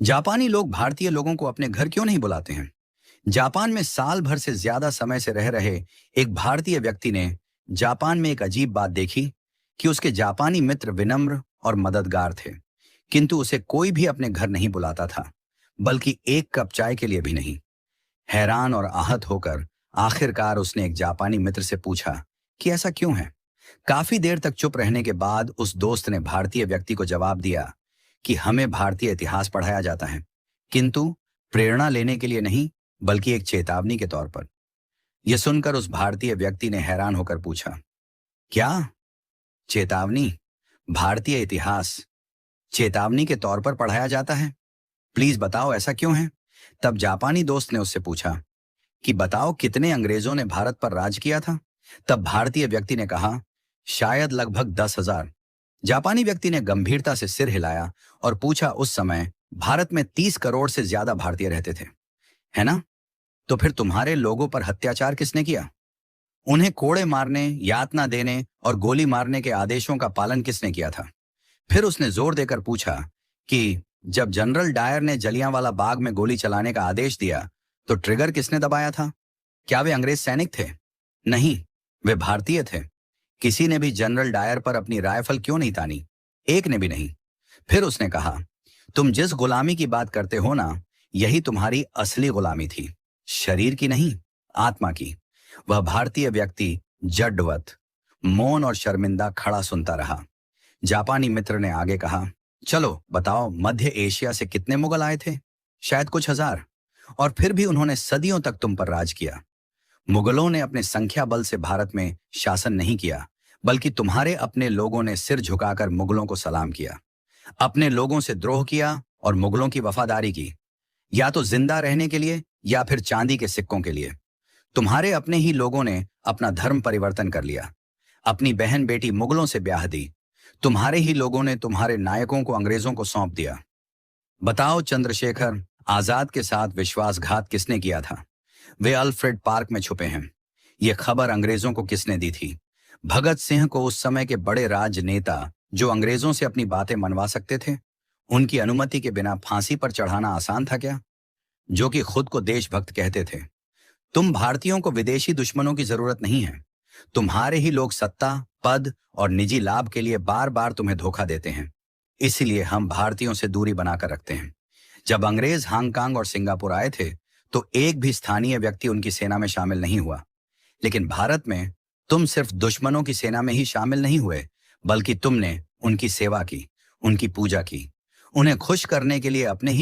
जापानी लोग भारतीय लोगों को अपने घर क्यों नहीं बुलाते हैं? जापान में साल भर से ज्यादा समय से रह रहे एक भारतीय व्यक्ति ने जापान में एक अजीब बात देखी कि उसके जापानी मित्र विनम्र और मददगार थे, किंतु उसे कोई भी अपने घर नहीं बुलाता था, बल्कि एक कप चाय के लिए भी नहीं। हैरान और आहत होकर आखिरकार उसने एक जापानी मित्र से पूछा कि ऐसा क्यों है। काफी देर तक चुप रहने के बाद उस दोस्त ने भारतीय व्यक्ति को जवाब दिया कि हमें भारतीय इतिहास पढ़ाया जाता है, किंतु प्रेरणा लेने के लिए नहीं, बल्कि एक चेतावनी के तौर पर। यह सुनकर उस भारतीय व्यक्ति ने हैरान होकर पूछा, क्या चेतावनी? भारतीय इतिहास चेतावनी के तौर पर पढ़ाया जाता है? प्लीज बताओ ऐसा क्यों है। तब जापानी दोस्त ने उससे पूछा कि बताओ कितने अंग्रेजों ने भारत पर राज किया था। तब भारतीय व्यक्ति ने कहा, शायद लगभग 10,000। जापानी व्यक्ति ने गंभीरता से सिर हिलाया और पूछा, उस समय भारत में 30 करोड़ से ज्यादा भारतीय रहते थे, है ना? तो फिर तुम्हारे लोगों पर अत्याचार किसने किया? उन्हें कोड़े मारने, यातना देने और गोली मारने के आदेशों का पालन किसने किया था? फिर उसने जोर देकर पूछा कि जब जनरल डायर ने जलियांवाला बाग में गोली चलाने का आदेश दिया, तो ट्रिगर किसने दबाया था? क्या वे अंग्रेज सैनिक थे? नहीं, वे भारतीय थे। किसी ने भी जनरल डायर पर अपनी राइफल क्यों नहीं तानी? एक ने भी नहीं। फिर उसने कहा, तुम जिस गुलामी की बात करते हो ना, यही तुम्हारी असली गुलामी थी, शरीर की नहीं, आत्मा की। वह भारतीय व्यक्ति जड्डवत, मौन और शर्मिंदा खड़ा सुनता रहा। जापानी मित्र ने आगे कहा, चलो बताओ, मध्य एशिया से कितने मुगल आए थे? शायद कुछ हजार। और फिर भी उन्होंने सदियों तक तुम पर राज किया। मुगलों ने अपने संख्या बल से भारत में शासन नहीं किया, बल्कि तुम्हारे अपने लोगों ने सिर झुकाकर मुगलों को सलाम किया, अपने लोगों से द्रोह किया और मुगलों की वफादारी की, या तो जिंदा रहने के लिए या फिर चांदी के सिक्कों के लिए। तुम्हारे अपने ही लोगों ने अपना धर्म परिवर्तन कर लिया, अपनी बहन बेटी मुगलों से ब्याह दी। तुम्हारे ही लोगों ने तुम्हारे नायकों को अंग्रेजों को सौंप दिया। बताओ, चंद्रशेखर आजाद के साथ विश्वासघात किसने किया था? वे अल्फ्रेड पार्क में छुपे हैं। यह खबर अंग्रेजों को किसने दी थी? भगत सिंह को, उस समय के बड़े राजनेता जो अंग्रेजों से अपनी बातें मनवा सकते थे। उनकी अनुमति के बिना फांसी पर चढ़ाना आसान था क्या? जो कि खुद को देशभक्त कहते थे। तुम भारतीयों को विदेशी दुश्मनों की जरूरत नहीं है। तुम्हारे ही लोग सत्ता, पद और निजी लाभ के लिए बार बार तुम्हें धोखा देते हैं। इसीलिए हम भारतीयों से दूरी बनाकर रखते हैं। जब अंग्रेज हांगकांग और सिंगापुर आए थे, तो एक भी स्थानीय व्यक्ति उनकी सेना में शामिल नहीं हुआ। लेकिन भारत में तुम सिर्फ दुश्मनों की सेना में ही शामिल नहीं हुए, बल्कि तुमने उनकी सेवा की, उनकी पूजा की, उन्हें खुश करने के लिए अपने ही